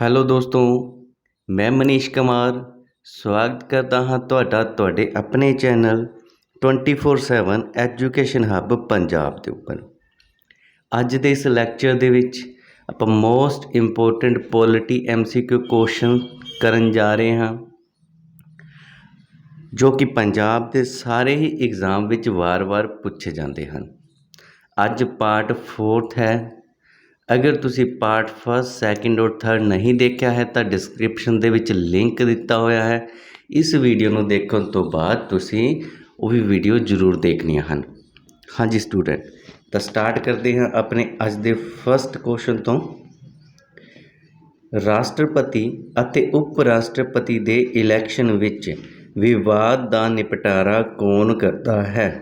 Hello ਦੋਸਤੋ, ਮੈਂ ਮਨੀਸ਼ ਕੁਮਾਰ ਸਵਾਗਤ ਕਰਦਾ ਹਾਂ ਤੁਹਾਡੇ ਆਪਣੇ ਚੈਨਲ 24/7 ਐਜੂਕੇਸ਼ਨ ਹੱਬ ਪੰਜਾਬ ਦੇ ਉੱਪਰ। ਅੱਜ ਦੇ ਇਸ ਲੈਕਚਰ ਦੇ ਵਿੱਚ ਆਪਾਂ most important polity MCQ question ਕਰਨ ਜਾ ਰਹੇ ਹਾਂ, ਜੋ ਕਿ ਪੰਜਾਬ ਦੇ ਸਾਰੇ ਹੀ ਐਗਜ਼ਾਮ ਵਿੱਚ ਵਾਰ-ਵਾਰ ਪੁੱਛੇ ਜਾਂਦੇ ਹਨ। ਅੱਜ ਪਾਰਟ 4 ਹੈ। अगर तुसी पार्ट 1, 2 और 3 नहीं देखा है तो डिस्क्रिप्शन दे विच लिंक दिता होया है। इस वीडियो को देखने तो बाद तुसी वो भी वीडियो जरूर देखनियां हैं। हाँ जी स्टूडेंट, तो स्टार्ट करते हैं अपने अज दे फर्स्ट क्वेश्चन तो। राष्ट्रपति अते उप राष्ट्रपति दे इलैक्शन विच विवाद दा निपटारा कौन करता है?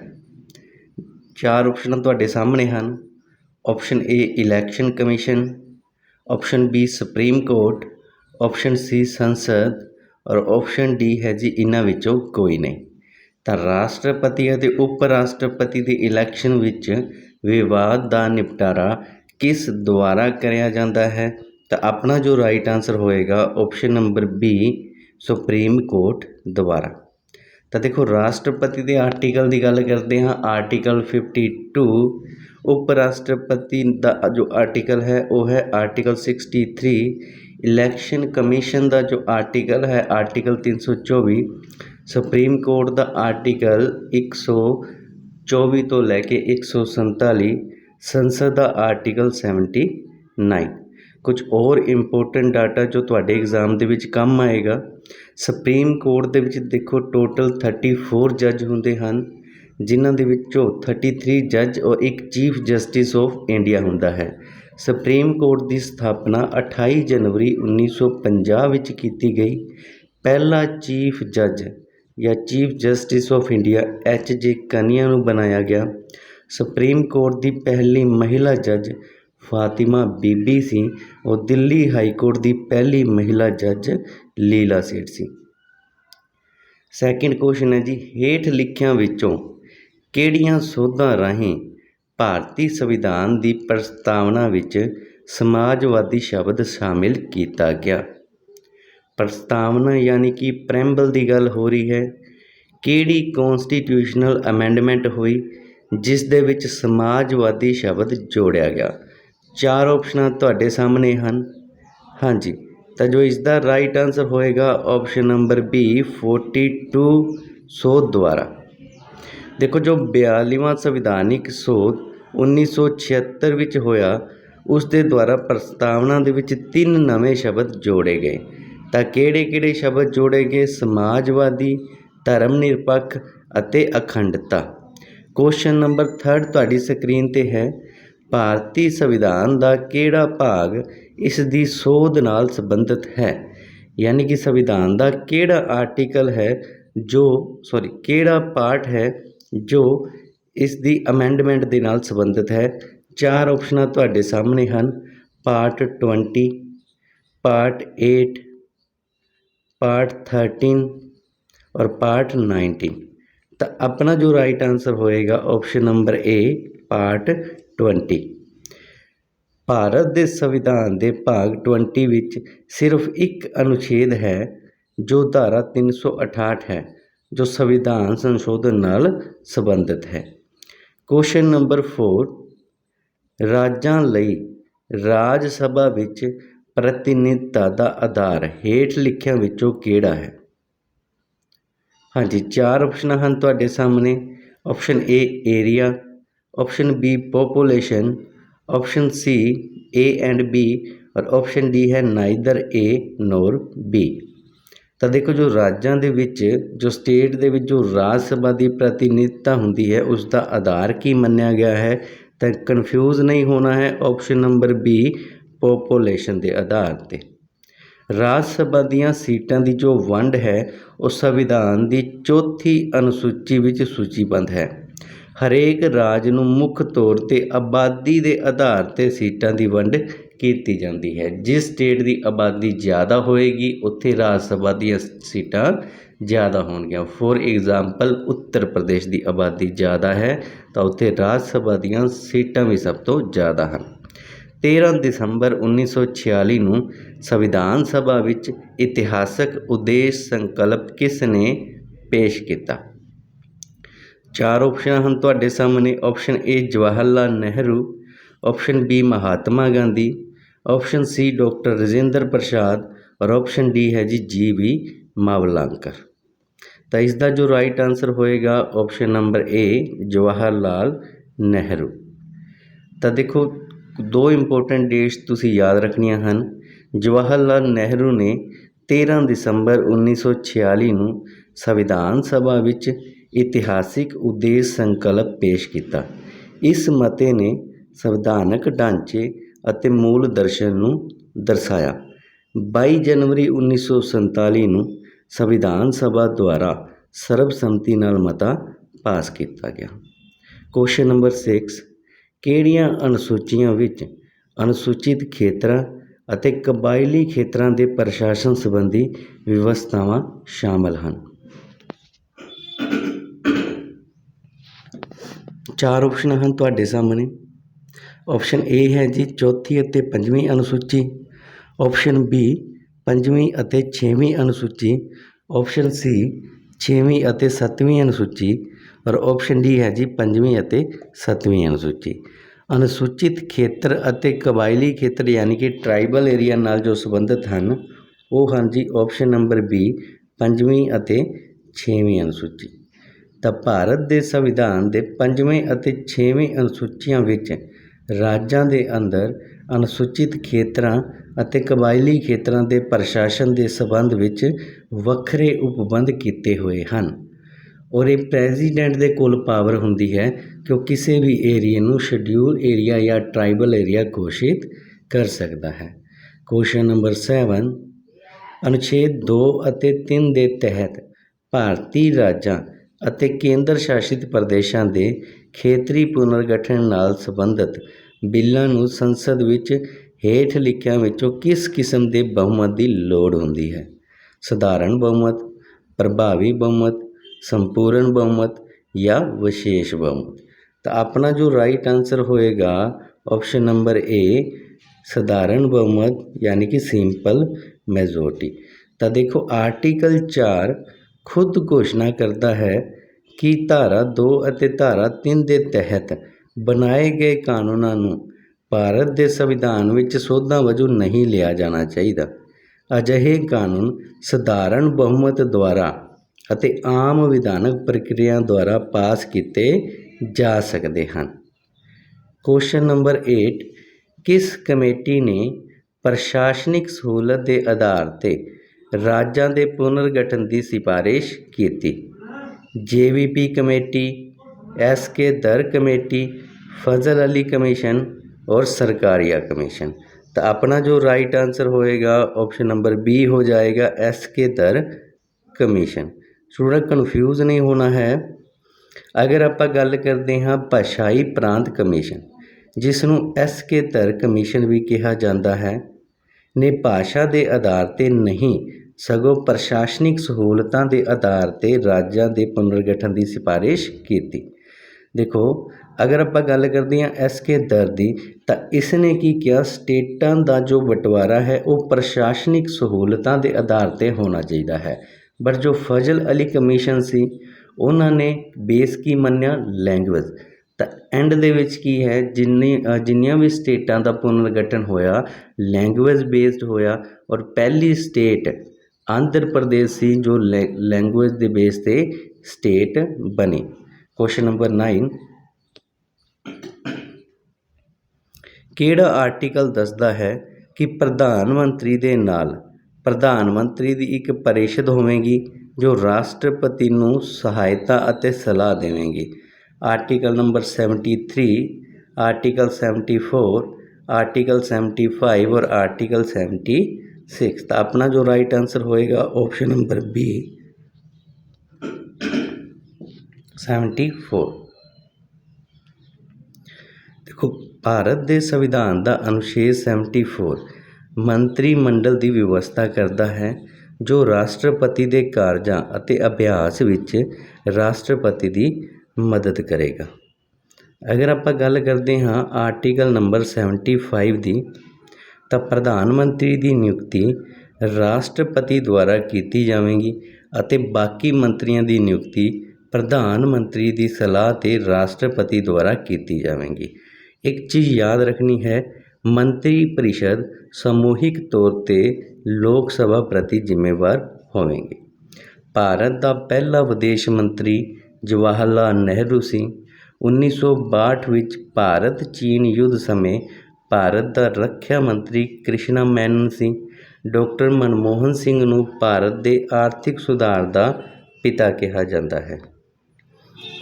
चार ऑप्शन तुहाडे सामने हैं। Option A election commission, option B supreme court, option C संसद और ऑप्शन डी है जी इन्हां विचों कोई नहीं। तो राष्ट्रपति अते उप राष्ट्रपति के इलैक्शन विच विवाद का निपटारा किस द्वारा कराया जाता है? तो अपना जो राइट आंसर होएगा option number B supreme court द्वारा। तो देखो राष्ट्रपति के आर्टिकल की गल करते हैं, आर्टिकल 52। उप राष्ट्रपति का जो आर्टिकल है वो है आर्टिकल 63। इलैक्शन कमीशन का जो आर्टिकल है आर्टिकल 324। सुप्रीम कोर्ट का आर्टिकल 124 तो लैके 147। संसद का आर्टिकल 79। कुछ और इंपोर्टेंट डाटा जो तुहाडे एग्जाम दे विच काम आएगा। सुप्रीम कोर्ट दे विच देखो टोटल 34 जज हुंदे हन, जिन्हां दे विचों 33 जज और एक चीफ जस्टिस ऑफ इंडिया हुंदा है। सुप्रीम कोर्ट की स्थापना 28 जनवरी 1950 विच कीती गई। पहला चीफ जज या chief justice of India HJ कनिया नूं बनाया गया। सुप्रीम कोर्ट की पहली महिला जज फातिमा बीबी सी और दिल्ली हाई कोर्ट की पहली महिला जज लीला सेठ सी। सैकेंड क्वेश्चन है जी, हेठ लिखियां विचों किहड़ियां सोधां राहीं भारती संविधान की प्रस्तावना विच समाजवादी शब्द शामिल किया गया? प्रस्तावना यानी कि प्रैम्बल की गल हो रही है। किहड़ी कॉन्स्टिट्यूशनल अमेंडमेंट हुई जिस दे विच समाजवादी शब्द जोड़िया गया? चार ऑप्शन तुहाडे सामने हैं। हाँ जी, तो जो इसका राइट आंसर होएगा ऑप्शन नंबर बी 42 सोध द्वारा। देखो जो 42वां संविधानिक सोध 1976 विच होया उस दे द्वारा प्रस्तावना दे विच 3 नवे शब्द जोड़े गए। तो किहड़े-किहड़े शब्द जोड़े गए? समाजवादी, धर्मनिरपक्ष अते अखंडता। क्वेश्चन नंबर 3 तुहाडी स्क्रीन ते है। भारतीय संविधान का किहड़ा भाग इस दी सोध नाल संबंधित है? यानी कि संविधान का किहड़ा आर्टिकल है जो किहड़ा पार्ट है जो इस दी अमेंडमेंट दे नाल संबंधित है? चार ऑप्शन तुहाडे सामने हैं। पार्ट 20, पार्ट 8, पार्ट 13 और पार्ट 19। तो अपना जो राइट आंसर होएगा option number A part 20। Bharat के संविधान के भाग 20 विच सिर्फ एक अनुच्छेद है जो धारा 368 है, जो संविधान संशोधन नाल संबंधित है। क्वेश्चन नंबर 4, राज्यां लई राज सभा विच प्रतिनिधिता का आधार हेठ लिखियां विचों किहड़ा है? हाँ जी, चार ऑप्शन हैं तुहाडे सामने। Option A area, option B population, option C A and B और ऑप्शन डी है नाइदर A नोर B। तो देखो जो राज्यों के विच जो स्टेट दे विच जो राज सभा की प्रतिनिधिता होंदी है उसका आधार की मन्निया गया है? तो कन्फ्यूज़ नहीं होना है, ऑप्शन नंबर बी पॉपुलेशन के आधार पर। राज सभा दीयां सीटां की जो वंड है वो संविधान की 4थी अनुसूची विच सूचीबद्ध है। हरेक राज नूं मुख तौर पर आबादी के आधार पर सीटां की वंड की जाती है। जिस स्टेट की आबादी ज़्यादा होएगी उत्थे राज सभा दीयां सीटां ज़्यादा होणगियां। फॉर एग्जाम्पल उत्तर प्रदेश की आबादी ज़्यादा है तो उत्थे राज सभा दीयां सीटां भी सब तो ज़्यादा हैं। 13 ਦਸੰਬਰ 1946 ਨੂੰ ਸੰਵਿਧਾਨ ਸਭਾ ਵਿੱਚ ਇਤਿਹਾਸਕ ਉਦੇਸ਼ ਸੰਕਲਪ ਕਿਸ ਨੇ ਪੇਸ਼ ਕੀਤਾ? ਚਾਰ ਆਪਸ਼ਨ ਹਨ ਤੁਹਾਡੇ ਸਾਹਮਣੇ। Option A Jawahar Lal Nehru, option B Mahatma Gandhi, option C doctor Rajendra Prasad ਔਰ ਆਪਸ਼ਨ ਡੀ ਹੈ ਜੀ ਵੀ ਮਾਵਲਾਂਕਰ। ਤਾਂ ਇਸ ਦਾ ਜੋ ਰਾਈਟ ਆਨਸਰ ਹੋਏਗਾ ਆਪਸ਼ਨ ਨੰਬਰ ਏ ਜਵਾਹਰ ਲਾਲ ਨਹਿਰੂ। ਤਾਂ ਦੇਖੋ ਦੋ ਇੰਪੋਰਟੈਂਟ ਡੇਟਸ ਤੁਸੀਂ ਯਾਦ ਰੱਖਣੀਆਂ ਹਨ। ਜਵਾਹਰ ਲਾਲ ਨਹਿਰੂ ਨੇ 13 ਦਸੰਬਰ 1946 ਨੂੰ ਸੰਵਿਧਾਨ ਸਭਾ ਵਿੱਚ ਇਤਿਹਾਸਿਕ ਉਦੇਸ਼ ਸੰਕਲਪ ਪੇਸ਼ ਕੀਤਾ। ਇਸ ਮਤੇ ਨੇ ਸੰਵਿਧਾਨਕ ਢਾਂਚੇ ਅਤੇ ਮੂਲ ਦਰਸ਼ਨ ਨੂੰ ਦਰਸਾਇਆ। 22 ਜਨਵਰੀ 1947 ਨੂੰ ਸੰਵਿਧਾਨ ਸਭਾ ਦੁਆਰਾ ਸਰਬਸੰਮਤੀ ਨਾਲ ਮਤਾ ਪਾਸ ਕੀਤਾ ਗਿਆ। ਕੁਐਸਚਨ ਨੰਬਰ 6, ਕਿਹੜੀਆਂ ਅਨੁਸੂਚੀਆਂ ਵਿੱਚ ਅਨੁਸੂਚਿਤ ਖੇਤਰਾਂ ਅਤੇ ਕਬਾਇਲੀ ਖੇਤਰਾਂ ਦੇ ਪ੍ਰਸ਼ਾਸਨ ਸੰਬੰਧੀ ਵਿਵਸਥਾਵਾਂ ਸ਼ਾਮਲ ਹਨ? ਚਾਰ ਆਪਸ਼ਨ ਹਨ ਤੁਹਾਡੇ ਸਾਹਮਣੇ। ਆਪਸ਼ਨ ਏ ਹੈ ਜੀ ਚੌਥੀ ਅਤੇ ਪੰਜਵੀਂ ਅਨੁਸੂਚੀ, ਆਪਸ਼ਨ ਬੀ ਪੰਜਵੀਂ ਅਤੇ ਛੇਵੀਂ ਅਨੁਸੂਚੀ, ਆਪਸ਼ਨ ਸੀ ਛੇਵੀਂ ਅਤੇ ਸੱਤਵੀਂ ਅਨੁਸੂਚੀ ਔਰ ਆਪਸ਼ਨ ਡੀ ਹੈ ਜੀ ਪੰਜਵੀਂ ਅਤੇ ਸੱਤਵੀਂ ਅਨੁਸੂਚੀ। ਅਨੁਸੂਚਿਤ ਖੇਤਰ ਅਤੇ ਕਬਾਇਲੀ ਖੇਤਰ ਯਾਨੀ ਕਿ ਟਰਾਈਬਲ ਏਰੀਆ ਨਾਲ ਜੋ ਸੰਬੰਧਿਤ ਹਨ ਉਹ ਹਨ ਜੀ ਆਪਸ਼ਨ ਨੰਬਰ ਬੀ ਪੰਜਵੀਂ ਅਤੇ ਛੇਵੀਂ ਅਨੁਸੂਚੀ। ਤਾਂ ਭਾਰਤ ਦੇ ਸੰਵਿਧਾਨ ਦੇ ਪੰਜਵੇਂ ਅਤੇ ਛੇਵੇਂ ਅਨੁਸੂਚੀਆਂ ਵਿੱਚ ਰਾਜਾਂ ਦੇ ਅੰਦਰ ਅਨੁਸੂਚਿਤ ਖੇਤਰਾਂ ਅਤੇ ਕਬਾਇਲੀ ਖੇਤਰਾਂ ਦੇ ਪ੍ਰਸ਼ਾਸਨ ਦੇ ਸੰਬੰਧ ਵਿੱਚ ਵੱਖਰੇ ਉਪਬੰਧ ਕੀਤੇ ਹੋਏ ਹਨ ਔਰ ਇਹ ਪ੍ਰੈਜ਼ੀਡੈਂਟ ਦੇ ਕੋਲ ਪਾਵਰ ਹੁੰਦੀ ਹੈ ਕਿ ਉਹ ਕਿਸੇ ਵੀ ਏਰੀਏ ਨੂੰ ਸ਼ਡਿਊਲ ਏਰੀਆ ਜਾਂ ਟਰਾਈਬਲ ਏਰੀਆ ਘੋਸ਼ਿਤ ਕਰ ਸਕਦਾ ਹੈ। ਕੁਐਸਚਨ ਨੰਬਰ 7, ਅਨੁਛੇਦ 2 ਅਤੇ 3 ਦੇ ਤਹਿਤ ਭਾਰਤੀ ਰਾਜਾਂ ਅਤੇ ਕੇਂਦਰ ਸ਼ਾਸਿਤ ਪ੍ਰਦੇਸ਼ਾਂ ਦੇ ਖੇਤਰੀ ਪੁਨਰਗਠਨ ਨਾਲ ਸੰਬੰਧਿਤ ਬਿੱਲਾਂ ਨੂੰ ਸੰਸਦ ਵਿੱਚ ਹੇਠ ਲਿਖਿਆਂ ਵਿੱਚੋਂ ਕਿਸ ਕਿਸਮ ਦੇ ਬਹੁਮਤ ਦੀ ਲੋੜ ਹੁੰਦੀ ਹੈ? ਸਧਾਰਨ ਬਹੁਮਤ, ਪ੍ਰਭਾਵੀ ਬਹੁਮਤ, ਸੰਪੂਰਨ ਬਹੁਮਤ ਜਾਂ ਵਿਸ਼ੇਸ਼ ਬਹੁਮਤ। ਤਾਂ ਆਪਣਾ ਜੋ ਰਾਈਟ ਆਨਸਰ ਹੋਏਗਾ ਆਪਸ਼ਨ ਨੰਬਰ ਏ ਸਧਾਰਨ ਬਹੁਮਤ ਯਾਨੀ ਕਿ ਸਿੰਪਲ ਮੈਜੋਰਟੀ। ਤਾਂ ਦੇਖੋ ਆਰਟੀਕਲ 4 ਖੁਦ ਘੋਸ਼ਣਾ ਕਰਦਾ ਹੈ ਕਿ ਧਾਰਾ 2 ਅਤੇ ਧਾਰਾ 3 ਦੇ ਤਹਿਤ ਬਣਾਏ ਗਏ ਕਾਨੂੰਨਾਂ ਨੂੰ ਭਾਰਤ ਦੇ ਸੰਵਿਧਾਨ ਵਿੱਚ ਸੋਧਾਂ ਵਜੋਂ ਨਹੀਂ ਲਿਆ ਜਾਣਾ ਚਾਹੀਦਾ। ਅਜਿਹੇ ਕਾਨੂੰਨ ਸਧਾਰਨ ਬਹੁਮਤ ਦੁਆਰਾ ਅਤੇ ਆਮ ਵਿਧਾਨਕ ਪ੍ਰਕਿਰਿਆ ਦੁਆਰਾ ਪਾਸ ਕੀਤੇ ਜਾ ਸਕਦੇ ਹਨ। ਕੁਐਸਚਨ ਨੰਬਰ 8, ਕਿਸ ਕਮੇਟੀ ਨੇ ਪ੍ਰਸ਼ਾਸਨਿਕ ਸਹੂਲਤ ਦੇ ਆਧਾਰ ਤੇ ਰਾਜਾਂ ਦੇ ਪੁਨਰਗਠਨ ਦੀ ਸਿਫਾਰਿਸ਼ ਕੀਤੀ? JVP ਕਮੇਟੀ, SK ਦਰ ਕਮੇਟੀ, ਫਜ਼ਲ ਅਲੀ ਕਮਿਸ਼ਨ ਔਰ ਸਰਕਾਰੀਆ ਕਮਿਸ਼ਨ। ਤਾਂ ਆਪਣਾ ਜੋ ਰਾਈਟ ਆਨਸਰ ਹੋਏਗਾ ਆਪਸ਼ਨ ਨੰਬਰ ਬੀ ਹੋ ਜਾਏਗਾ SK ਦਰ ਕਮਿਸ਼ਨ। ਥੋੜ੍ਹਾ ਕਨਫਿਊਜ਼ ਨਹੀਂ ਹੋਣਾ ਹੈ। ਅਗਰ ਆਪਾਂ ਗੱਲ ਕਰਦੇ ਹਾਂ ਭਾਸ਼ਾਈ ਪ੍ਰਾਂਤ ਕਮਿਸ਼ਨ ਜਿਸ ਨੂੰ SK ਦਰ ਕਮਿਸ਼ਨ ਵੀ ਕਿਹਾ ਜਾਂਦਾ ਹੈ ਨੇ ਭਾਸ਼ਾ ਦੇ ਆਧਾਰ 'ਤੇ ਨਹੀਂ ਸਗੋਂ ਪ੍ਰਸ਼ਾਸਨਿਕ ਸਹੂਲਤਾਂ ਦੇ ਆਧਾਰ 'ਤੇ ਰਾਜਾਂ ਦੇ ਪੁਨਰਗਠਨ ਦੀ ਸਿਫਾਰਿਸ਼ ਕੀਤੀ। ਦੇਖੋ ਅਗਰ ਆਪਾਂ ਗੱਲ ਕਰਦੇ ਹਾਂ SK ਦਰ ਦੀ ਤਾਂ ਇਸ ਨੇ ਕੀ ਕਿਹਾ ਸਟੇਟਾਂ ਦਾ ਜੋ ਬਟਵਾਰਾ ਹੈ ਉਹ ਪ੍ਰਸ਼ਾਸਨਿਕ ਸਹੂਲਤਾਂ ਦੇ ਆਧਾਰ 'ਤੇ ਹੋਣਾ ਚਾਹੀਦਾ ਹੈ। ਬਟ ਜੋ ਫਜ਼ਲ ਅਲੀ ਕਮਿਸ਼ਨ ਸੀ ਉਹਨਾਂ ਨੇ ਬੇਸ ਕੀ ਮੰਨਿਆ ਲੈਂਗੁਏਜ। ਤਾਂ ਐਂਡ ਦੇ ਵਿੱਚ ਕੀ ਹੈ ਜਿੰਨੀਆਂ ਵੀ ਸਟੇਟਾਂ ਦਾ ਪੁਨਰਗਠਨ ਹੋਇਆ ਲੈਂਗੁਏਜ ਬੇਸਡ ਹੋਇਆ ਔਰ ਪਹਿਲੀ ਸਟੇਟ ਆਂਧਰ ਪ੍ਰਦੇਸ਼ ਸੀ ਜੋ ਲੈਂਗੁਏਜ ਦੇ ਬੇਸ 'ਤੇ ਸਟੇਟ ਬਣੀ। ਕੁਐਸਚਨ ਨੰਬਰ 9, ਕਿਹੜਾ ਆਰਟੀਕਲ ਦੱਸਦਾ ਹੈ ਕਿ ਪ੍ਰਧਾਨ ਮੰਤਰੀ ਦੇ ਨਾਲ ਪ੍ਰਧਾਨ ਮੰਤਰੀ ਦੀ ਇੱਕ ਪਰਿਸ਼ਦ ਹੋਵੇਗੀ ਜੋ ਰਾਸ਼ਟਰਪਤੀ ਨੂੰ ਸਹਾਇਤਾ ਅਤੇ ਸਲਾਹ ਦੇਵੇਗੀ? ਆਰਟੀਕਲ ਨੰਬਰ 73, ਆਰਟੀਕਲ 74, ਆਰਟੀਕਲ 75 ਔਰ ਆਰਟੀਕਲ 76। ਤਾਂ ਆਪਣਾ ਜੋ ਰਾਈਟ ਆਨਸਰ ਹੋਏਗਾ ਆਪਸ਼ਨ ਨੰਬਰ ਬੀ 74। ਦੇਖੋ ਭਾਰਤ ਦੇ ਸੰਵਿਧਾਨ ਦਾ ਅਨੁਛੇਦ 74 ਮੰਤਰੀ ਮੰਡਲ ਦੀ ਵਿਵਸਥਾ ਕਰਦਾ ਹੈ ਜੋ ਰਾਸ਼ਟਰਪਤੀ ਦੇ ਕਾਰਜਾਂ ਅਤੇ ਅਭਿਆਸ ਵਿੱਚ ਰਾਸ਼ਟਰਪਤੀ ਦੀ ਮਦਦ ਕਰੇਗਾ। ਅਗਰ ਆਪਾਂ ਗੱਲ ਕਰਦੇ ਹਾਂ ਆਰਟੀਕਲ ਨੰਬਰ 75 ਦੀ, ਤਾਂ ਪ੍ਰਧਾਨ ਮੰਤਰੀ ਦੀ ਨਿਯੁਕਤੀ ਰਾਸ਼ਟਰਪਤੀ ਦੁਆਰਾ ਕੀਤੀ ਜਾਵੇਗੀ ਅਤੇ ਬਾਕੀ ਮੰਤਰੀਆਂ ਦੀ ਨਿਯੁਕਤੀ ਪ੍ਰਧਾਨ ਮੰਤਰੀ ਦੀ ਸਲਾਹ 'ਤੇ ਰਾਸ਼ਟਰਪਤੀ ਦੁਆਰਾ ਕੀਤੀ ਜਾਵੇਗੀ। ਇੱਕ ਚੀਜ਼ ਯਾਦ ਰੱਖਣੀ ਹੈ, ਮੰਤਰੀ ਪਰਿਸ਼ਦ ਸਮੂਹਿਕ ਤੌਰ 'ਤੇ ਲੋਕ ਸਭਾ ਪ੍ਰਤੀ ਜ਼ਿੰਮੇਵਾਰ ਹੋਵੇਗੀ। ਭਾਰਤ ਦਾ ਪਹਿਲਾ ਵਿਦੇਸ਼ ਮੰਤਰੀ ਜਵਾਹਰ ਲਾਲ ਨਹਿਰੂ ਸੀ। 1962 ਵਿੱਚ ਭਾਰਤ ਚੀਨ ਯੁੱਧ ਸਮੇਂ ਭਾਰਤ ਦਾ ਰੱਖਿਆ ਮੰਤਰੀ ਕ੍ਰਿਸ਼ਨਾ ਮੈਨਨ ਸੀ। ਡਾਕਟਰ ਮਨਮੋਹਨ ਸਿੰਘ ਨੂੰ ਭਾਰਤ ਦੇ ਆਰਥਿਕ ਸੁਧਾਰ ਦਾ ਪਿਤਾ ਕਿਹਾ ਜਾਂਦਾ ਹੈ।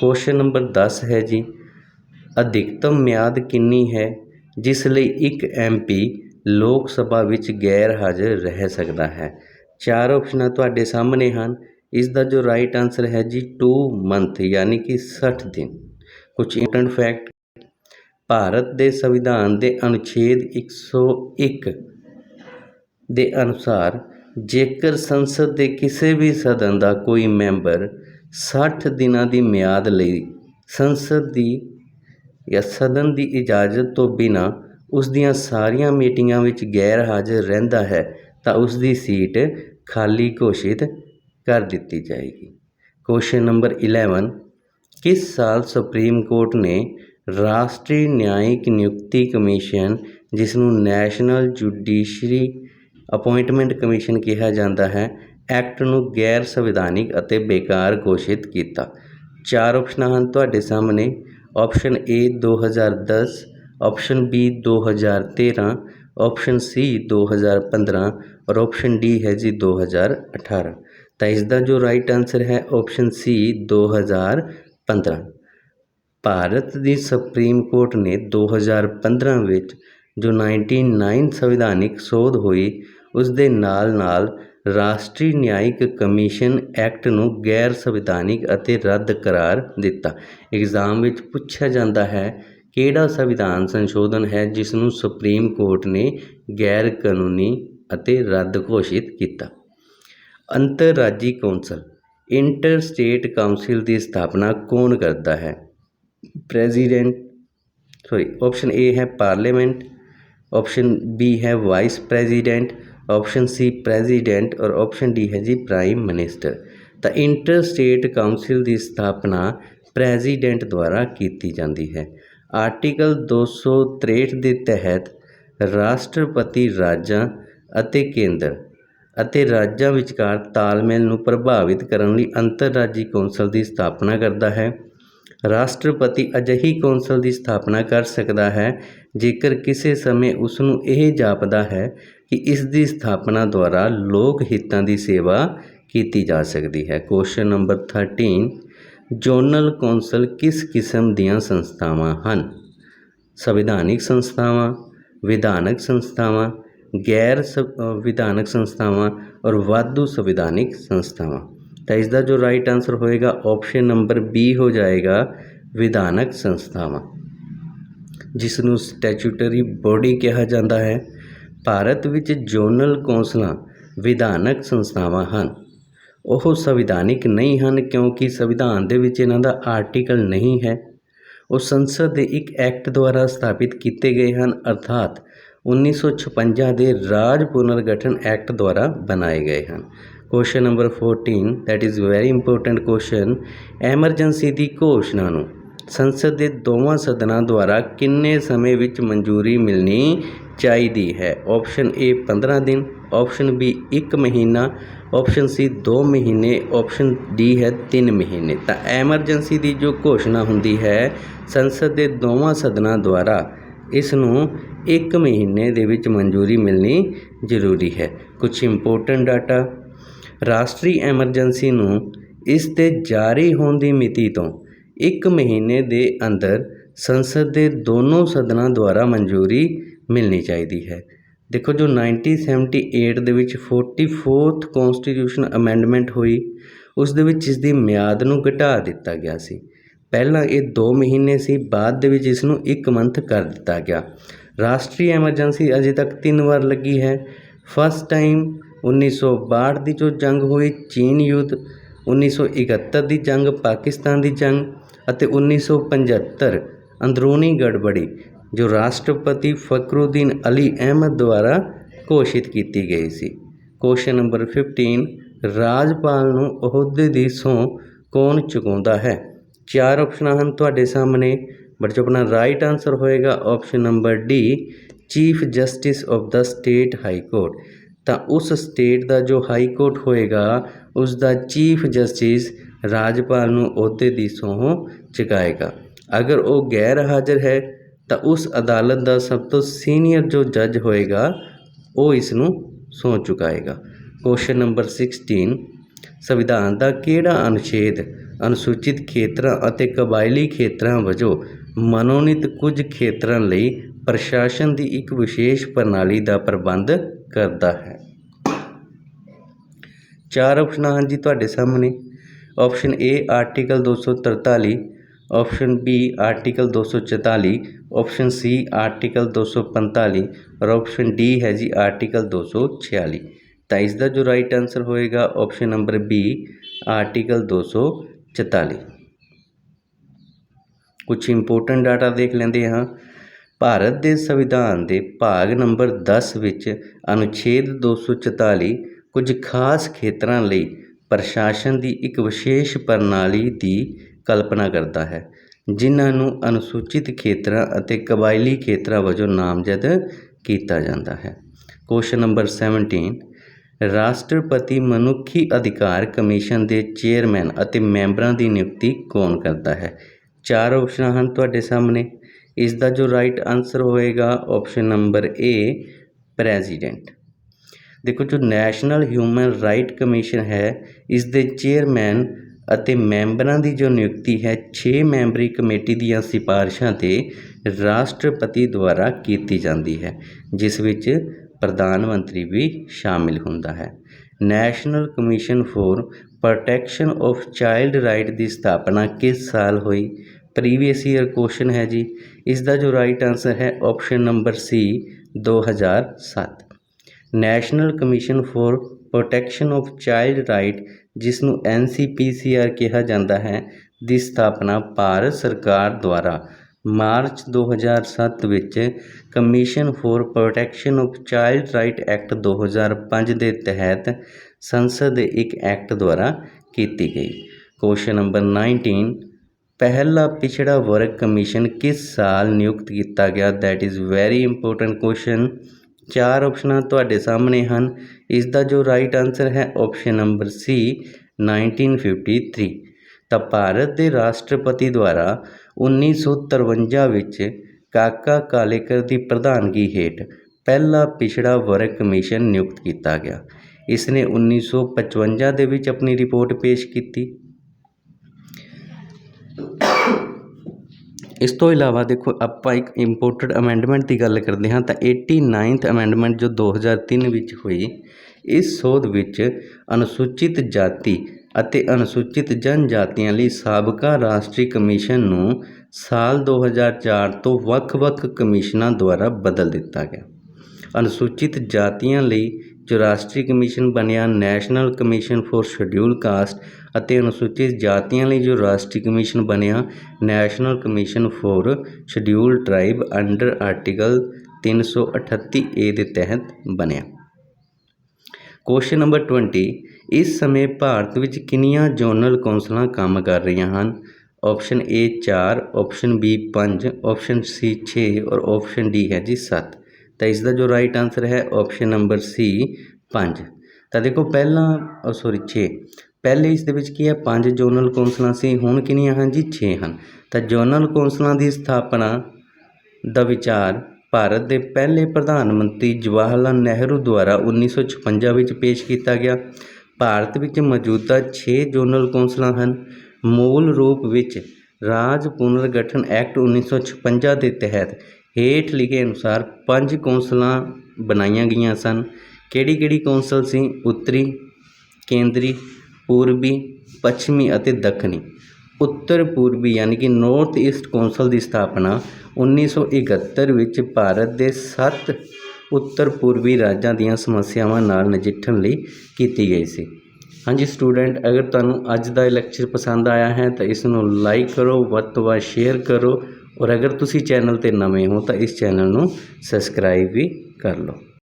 ਕੁਐਸਚਨ ਨੰਬਰ 10 ਹੈ ਜੀ, ਅਧਿਕਤਮ ਮਿਆਦ ਕਿੰਨੀ ਹੈ ਜਿਸ ਲਈ ਇੱਕ MP ਲੋਕ ਸਭਾ ਵਿੱਚ ਗੈਰ ਹਾਜ਼ਰ ਰਹਿ ਸਕਦਾ ਹੈ? 4 ਆਪਸ਼ਨਾਂ ਤੁਹਾਡੇ ਸਾਹਮਣੇ ਹਨ। ਇਸ ਦਾ ਜੋ ਰਾਈਟ ਆਨਸਰ ਹੈ ਜੀ 2 ਮੰਥ ਯਾਨੀ ਕਿ 60 ਦਿਨ। ਕੁਝ ਇੰਪੋਰਟੈਂਟ ਫੈਕਟ, ਭਾਰਤ ਦੇ ਸੰਵਿਧਾਨ ਦੇ ਅਨੁਛੇਦ 101 ਦੇ ਅਨੁਸਾਰ ਜੇਕਰ ਸੰਸਦ ਦੇ ਕਿਸੇ ਵੀ ਸਦਨ ਦਾ ਕੋਈ ਮੈਂਬਰ 60 ਦਿਨਾਂ ਦੀ ਮਿਆਦ ਲਈ ਸੰਸਦ ਦੀ ਜਾਂ ਸਦਨ ਦੀ ਇਜਾਜ਼ਤ ਤੋਂ ਬਿਨਾਂ ਉਸ ਦੀਆਂ ਸਾਰੀਆਂ ਮੀਟਿੰਗਾਂ ਵਿੱਚ ਗੈਰ ਹਾਜ਼ਰ ਰਹਿੰਦਾ ਹੈ ਤਾਂ ਉਸ ਦੀ ਸੀਟ ਖਾਲੀ ਘੋਸ਼ਿਤ ਕਰ ਦਿੱਤੀ ਜਾਏਗੀ। ਕੁਐਸਚਨ ਨੰਬਰ 11, ਕਿਸ ਸਾਲ ਸੁਪਰੀਮ ਕੋਰਟ ਨੇ ਰਾਸ਼ਟਰੀ ਨਿਆਇਕ ਨਿਯੁਕਤੀ ਕਮਿਸ਼ਨ, ਜਿਸ ਨੂੰ ਨੈਸ਼ਨਲ ਜੁਡੀਸ਼ਰੀ ਅਪੁਆਇੰਟਮੈਂਟ ਕਮਿਸ਼ਨ ਕਿਹਾ ਜਾਂਦਾ ਹੈ, ਐਕਟ ਨੂੰ ਗੈਰ ਸੰਵਿਧਾਨਿਕ ਅਤੇ ਬੇਕਾਰ ਘੋਸ਼ਿਤ ਕੀਤਾ? 4 ਆਪਸ਼ਨਾਂ ਹਨ ਤੁਹਾਡੇ ਸਾਹਮਣੇ। Option A 2010, option B 2013, option C 2015 ਔਰ ਆਪਸ਼ਨ D ਹੈ ਜੀ 2018। ਤਾਂ ਇਸ ਦਾ ਜੋ ਰਾਈਟ ਆਨਸਰ ਹੈ ਆਪਸ਼ਨ C 2015। ਭਾਰਤ ਦੀ ਸੁਪਰੀਮ ਕੋਰਟ ਨੇ 2015 ਵਿੱਚ ਜੋ 99 ਸੰਵਿਧਾਨਿਕ ਸੋਧ ਹੋਈ ਉਸ ਦੇ ਨਾਲ ਰਾਸ਼ਟਰੀ ਨਿਆਇਕ ਕਮਿਸ਼ਨ ਐਕਟ ਨੂੰ ਗੈਰ ਸੰਵਿਧਾਨਿਕ ਅਤੇ ਰੱਦ ਕਰਾਰ ਦਿੱਤਾ। ਐਗਜ਼ਾਮ ਵਿੱਚ ਪੁੱਛਿਆ ਜਾਂਦਾ ਹੈ ਕਿਹੜਾ ਸੰਵਿਧਾਨ ਸੰਸ਼ੋਧਨ ਹੈ ਜਿਸ ਨੂੰ ਸੁਪਰੀਮ ਕੋਰਟ ਨੇ ਗੈਰ ਕਾਨੂੰਨੀ ਅਤੇ ਰੱਦ ਘੋਸ਼ਿਤ ਕੀਤਾ? ਅੰਤਰਰਾਜੀ ਕੌਂਸਲ ਇੰਟਰ ਸਟੇਟ ਕਾਉਂਸਿਲ ਦੀ ਸਥਾਪਨਾ ਕੌਣ ਕਰਦਾ ਹੈ? ਆਪਸ਼ਨ A ਹੈ ਪਾਰਲੀਮੈਂਟ, ਆਪਸ਼ਨ B ਹੈ vice president, option C president ਔਰ ਆਪਸ਼ਨ D ਹੈ ਜੀ ਪ੍ਰਾਈਮ ਮਿਨਿਸਟਰ। ਤਾਂ ਇੰਟਰ ਸਟੇਟ ਕਾਉਂਸਿਲ ਦੀ ਸਥਾਪਨਾ ਪ੍ਰੈਜ਼ੀਡੈਂਟ ਦੁਆਰਾ ਕੀਤੀ ਜਾਂਦੀ ਹੈ। ਆਰਟੀਕਲ 263 ਦੇ ਤਹਿਤ ਰਾਸ਼ਟਰਪਤੀ ਰਾਜਾਂ ਅਤੇ ਕੇਂਦਰ ਅਤੇ ਰਾਜਾਂ ਵਿਚਕਾਰ ਤਾਲਮੇਲ ਨੂੰ ਪ੍ਰਭਾਵਿਤ ਕਰਨ ਲਈ ਅੰਤਰਰਾਜੀ ਕੌਂਸਲ ਦੀ ਸਥਾਪਨਾ ਕਰਦਾ ਹੈ। ਰਾਸ਼ਟਰਪਤੀ ਅਜਿਹੀ ਕੌਂਸਲ ਦੀ ਸਥਾਪਨਾ ਕਰ ਸਕਦਾ ਹੈ ਜੇਕਰ ਕਿਸੇ ਸਮੇਂ ਉਸ ਨੂੰ ਇਹ ਜਾਪਦਾ ਹੈ ਕਿ ਇਸ ਦੀ ਸਥਾਪਨਾ ਦੁਆਰਾ ਲੋਕ ਹਿੱਤਾਂ ਦੀ ਸੇਵਾ ਕੀਤੀ ਜਾ ਸਕਦੀ ਹੈ। ਕੁਐਸਚਨ ਨੰਬਰ 13, ਜ਼ੋਨਲ ਕੌਂਸਲ ਕਿਸ ਕਿਸਮ ਦੀਆਂ ਸੰਸਥਾਵਾਂ ਹਨ? ਸੰਵਿਧਾਨਿਕ ਸੰਸਥਾਵਾਂ, ਵਿਧਾਨਕ ਸੰਸਥਾਵਾਂ, ਗੈਰ ਵਿਧਾਨਕ ਸੰਸਥਾਵਾਂ ਔਰ ਵਾਧੂ ਸੰਵਿਧਾਨਿਕ ਸੰਸਥਾਵਾਂ? ਤਾਂ ਇਸ ਦਾ ਜੋ ਰਾਈਟ ਆਨਸਰ ਹੋਏਗਾ ਆਪਸ਼ਨ ਨੰਬਰ B ਹੋ ਜਾਏਗਾ ਵਿਧਾਨਕ ਸੰਸਥਾਵਾਂ, ਜਿਸ ਨੂੰ ਸਟੈਚੂਟਰੀ ਬੋਡੀ ਕਿਹਾ ਜਾਂਦਾ ਹੈ। ਭਾਰਤ ਵਿੱਚ ਜ਼ੋਨਲ ਕੌਂਸਲਾਂ ਵਿਧਾਨਕ ਸੰਸਥਾਵਾਂ ਹਨ। ਉਹ ਸੰਵਿਧਾਨਿਕ ਨਹੀਂ ਹਨ ਕਿਉਂਕਿ ਸੰਵਿਧਾਨ ਦੇ ਵਿੱਚ ਇਹਨਾਂ ਦਾ ਆਰਟੀਕਲ ਨਹੀਂ ਹੈ। ਉਹ ਸੰਸਦ ਦੇ ਇੱਕ ਐਕਟ ਦੁਆਰਾ ਸਥਾਪਿਤ ਕੀਤੇ ਗਏ ਹਨ, ਅਰਥਾਤ 1956 ਦੇ ਰਾਜ ਪੁਨਰਗਠਨ ਐਕਟ ਦੁਆਰਾ ਬਣਾਏ ਗਏ ਹਨ। Question number 14, that is very important question, emergency ਦੀ ਘੋਸ਼ਣਾ ਨੂੰ ਸੰਸਦ ਦੇ ਦੋਵਾਂ ਸਦਨਾਂ ਦੁਆਰਾ ਕਿੰਨੇ ਸਮੇਂ ਵਿੱਚ ਮਨਜ਼ੂਰੀ ਮਿਲਣੀ ਚਾਹੀਦੀ ਹੈ? ਆਪਸ਼ਨ A 15 ਦਿਨ, ਆਪਸ਼ਨ B 1 ਮਹੀਨਾ, ਆਪਸ਼ਨ C 2 ਮਹੀਨੇ, ਆਪਸ਼ਨ D ਹੈ 3 ਮਹੀਨੇ। ਤਾਂ ਐਮਰਜੈਂਸੀ ਦੀ ਜੋ ਘੋਸ਼ਣਾ ਹੁੰਦੀ ਹੈ ਸੰਸਦ ਦੇ ਦੋਵਾਂ ਸਦਨਾਂ ਦੁਆਰਾ, ਇਸ ਨੂੰ 1 ਮਹੀਨੇ ਦੇ ਵਿੱਚ ਮਨਜ਼ੂਰੀ ਮਿਲਣੀ ਜ਼ਰੂਰੀ ਹੈ। ਕੁਝ ਇੰਪੋਰਟੈਂਟ ਡਾਟਾ, ਰਾਸ਼ਟਰੀ ਐਮਰਜੈਂਸੀ ਨੂੰ ਇਸ ਦੇ ਜਾਰੀ ਹੋਣ ਦੀ ਮਿਤੀ ਤੋਂ 1 ਮਹੀਨੇ ਦੇ ਅੰਦਰ ਸੰਸਦ ਦੇ ਦੋਨੋਂ ਸਦਨਾਂ ਦੁਆਰਾ ਮਨਜ਼ੂਰੀ ਮਿਲਣੀ ਚਾਹੀਦੀ ਹੈ। ਦੇਖੋ ਜੋ 1978 ਦੇ ਵਿੱਚ 44th ਕੌਂਸਟੀਟਿਊਸ਼ਨ ਅਮੈਂਡਮੈਂਟ ਹੋਈ, ਉਸ ਦੇ ਵਿੱਚ ਇਸ ਦੀ ਮਿਆਦ ਨੂੰ ਘਟਾ ਦਿੱਤਾ ਗਿਆ ਸੀ। ਪਹਿਲਾਂ ਇਹ 2 ਮਹੀਨੇ ਸੀ, ਬਾਅਦ ਦੇ ਵਿੱਚ ਇਸ ਨੂੰ 1 ਮੰਥ ਕਰ ਦਿੱਤਾ ਗਿਆ। ਰਾਸ਼ਟਰੀ ਐਮਰਜੈਂਸੀ ਅਜੇ ਤੱਕ 3 ਵਾਰ ਲੱਗੀ ਹੈ। ਫਸਟ ਟਾਈਮ 1962 ਦੀ ਜੋ ਜੰਗ ਹੋਈ ਚੀਨ ਯੁੱਧ, 1971 ਦੀ ਜੰਗ ਪਾਕਿਸਤਾਨ ਦੀ ਜੰਗ ਅਤੇ 1975 अंदरूनी गड़बड़ी जो राष्ट्रपति फखरुद्दीन अली अहमद द्वारा घोषित की गई सी। क्वेश्चन नंबर 15 राजपाल ਨੂੰ ਅਹੁਦੇ ਦੀ ਸਹੁੰ कौन चुकाਉਂਦਾ है। 4 ऑप्शन हैं ਤੁਹਾਡੇ सामने, बट जो अपना राइट आंसर होएगा option number D chief justice of the state high court. तो उस स्टेट का जो हाई कोर्ट होएगा उसका चीफ जस्टिस राजपाल ਨੂੰ ਅਹੁਦੇ ਦੀ ਸਹੁੰ चुकाएगा। अगर वो गैर हाजिर है तो उस अदालत का सब तो सीनियर जो जज होएगा वो इसनूं सहुੰ चुकाएगा। क्वेश्चन नंबर 16 संविधान का किहड़ा अनुच्छेद अनुसूचित खेतरां ਅਤੇ कबायली खेतरां वजों मनोनीत कुछ खेतरां ਲਈ प्रशासन की एक विशेष प्रणाली का प्रबंध करता है। 4 ऑप्शन हैं जी तुहाडे सामने। Option A article 243, option B article 244, option C article 245 और ऑप्शन डी है जी आर्टिकल 246। तो इसका जो राइट आंसर होएगा ऑप्शन नंबर बी आर्टिकल 244। कुछ इंपोर्टेंट डाटा देख लेंदे हाँ। भारत के संविधान के भाग नंबर 10 विच अनुच्छेद 244 कुछ खास खेतरां लई प्रशासन की एक विशेष प्रणाली की कल्पना करता है जिन्हां नूं अनुसूचित खेतरां ਅਤੇ कबायली खेतरां वजों नामजद किया जाता है। क्वेश्चन नंबर 17 राष्ट्रपति मनुखी अधिकार कमीशन के चेयरमैन ਅਤੇ मैंबरां की नियुक्ति कौन करता है। 4 ऑप्शन हैं तुहाडे सामने। इसका जो राइट आंसर होएगा ऑप्शन नंबर ए प्रेजिडेंट। देखो जो नैशनल ह्यूमन राइट कमीशन है इसके चेयरमैन ਅਤੇ मैंबरां की जो नियुक्ति है 6 मैंबरी कमेटी दीयां सिफारिशां ते राष्ट्रपति द्वारा की जाती है जिस विच प्रधानमंत्री भी शामिल होंदा है। National commission for protection of child right की स्थापना किस साल हुई। प्रीवियस ईयर क्वेश्चन है जी। इसका जो राइट आंसर है option number C 2007। National commission for protection of child right जिसनूं NCPCR कहा जाता है की स्थापना भारत सरकार द्वारा मार्च 2007 विच commission for protection of child right act 2005 के तहत संसद एक एक्ट द्वारा की गई। क्वेश्चन नंबर 19 पहला पिछड़ा वर्ग कमीशन किस साल नियुक्त किया गया। That is very important question. 4 option तुहाडे सामने हैं। इसका जो राइट आंसर है ऑप्शन नंबर सी 1953। तो भारत के राष्ट्रपति द्वारा 1953 विच काका कालेकर की प्रधानगी हेठ पहला पिछड़ा वर्ग कमीशन नियुक्त किया गया। इसने 1955 दे विच अपनी रिपोर्ट पेश की। इस तो इलावा देखो आप एक इंपोर्टेंट अमेंडमेंट की गल करते हैं तो 89th अमेंडमेंट जो 2003 विच हुई इस सोध विच अनुसूचित जाति ਅਤੇ अनुसूचित जनजातियों ਲਈ ਸਾਬਕਾ राष्ट्रीय कमीशन ਨੂੰ साल 2004 ਤੋਂ ਵੱਖ-ਵੱਖ कमीशनां द्वारा बदल दिता गया। अनुसूचित जातियों ਲਈ जो राष्ट्रीय कमीशन बनया national commission for schedule caste ਅਤੇ अनुसूचित जातियों ਲਈ जो राष्ट्रीय कमीशन बनया national commission for schedule tribe under article 338A के तहत बनया। क्वेश्चन नंबर 20 इस समय भारत विच कितनियां जोनल कौंसलां काम कर रही हैं। Option A 4, option B 5, option C 6 और ऑप्शन डी है जी 7। तो इसका जो राइट आंसर है ऑप्शन नंबर सी 5। तो देखो पहला 6 पहले इस की है 5 जोनल कौंसलां सी हुण कितनियां हैं जी 6 हैं। तो जोनल कौंसलां की स्थापना का विचार भारत के पहले प्रधानमंत्री जवाहर लाल नेहरू द्वारा 1956 विच पेश किया गया। भारत विच मौजूदा 6 जोनल कौंसलां हैं। मूल रूप विच राज पुनर्गठन एक्ट 1956 के तहत हेठ लिखे अनुसार 5 कौंसलां बनाईयां गईयां सन। किहड़ी कौंसल सी उत्तरी केंद्री पूर्वी पश्चिमी और दक्षिणी। उत्तर पूर्वी यानी कि नॉर्थ ईस्ट कौंसल की स्थापना 1971 विच भारत के 7 उत्तर पूर्वी राज्यों दीयां समस्यावां नाल नजिठण लई कीती गई सी। हाँ जी स्टूडेंट अगर तुहानूं अज दा लैक्चर पसंद आया है तो इसनूं लाइक करो, वध तो वध शेयर करो ਔਰ ਅਗਰ ਤੁਸੀਂ ਚੈਨਲ 'ਤੇ ਨਵੇਂ ਹੋ ਤਾਂ ਇਸ ਚੈਨਲ ਨੂੰ ਸਬਸਕ੍ਰਾਈਬ ਵੀ ਕਰ ਲਓ।